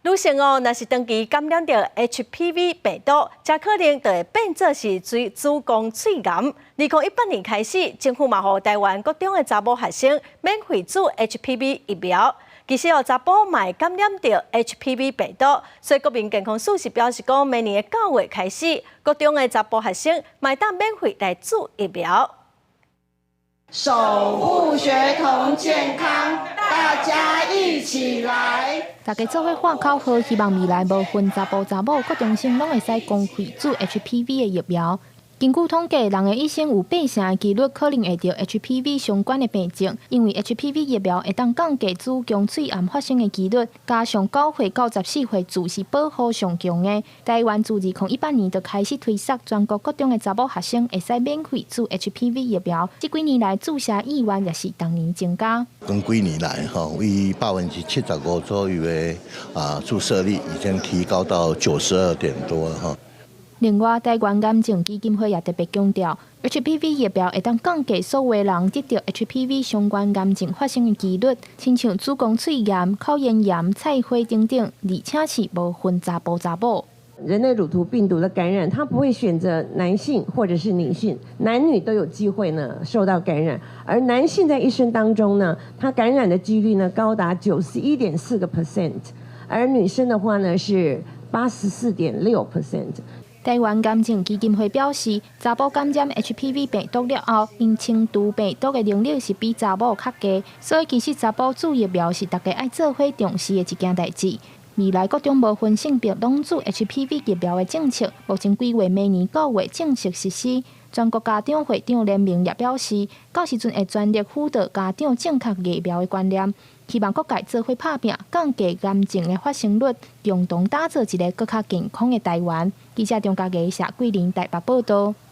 女性若是长期感染到 HPV 病毒，则可能就会变作是子宫肺癌。2018年开始，政府嘛予台湾各种的查某学生免费注 HPV 疫苗。其实查甫嘛会感染到 HPV 病毒，所以国民健康署是表示讲，明年的9月开始，各种的查甫学生嘛会当免费来注疫苗。守护学童健康，大家一起来！大家做伙喊口号，希望未来无分查甫查某，各中心拢会使公费注 HPV 的疫苗。根据统计，人的一生有8成的几率可能会得 HPV 相关的病症，因为 HPV 疫苗会当降低子宫肺癌发生的几率，加上9岁到14岁自是保护上强的。台湾自2018年就开始推测，全国各种的查某学生会使免费注 HPV 疫苗。这几年来注射意愿也是逐年增加。跟几年来，为75%左右的注射率已经提高到92点多了。另外，台湾癌症基金会也特别强调 ，HPV 疫苗会当降低所有人得到 HPV 相关癌症发生的几率，亲像子宫肺癌、口咽炎、菜花等等，而且是无分查甫查某。人类乳头病毒的感染，它不会选择男性或者是女性，男女都有机会呢受到感染。而男性在一生当中呢，他感染的几率呢高达91.4%，而女生的话呢是84.6%。台湾癌症基金会表示，查甫感染 HPV 病毒了后，因轻度病毒的能力是比查某较低，所以其实查甫注疫苗是大家爱做伙重视的一件代志。未来各种无分性别拢注 HPV 疫苗的政策，目前规划明年9月正式实施。全国家长会长联盟也表示，到时阵会全力辅导家长正确疫苗的观念，希望各界做伙拍拼，降低癌症的发生率，共同打造一个更加健康的台湾。记者张家怡、谢桂玲台北报道。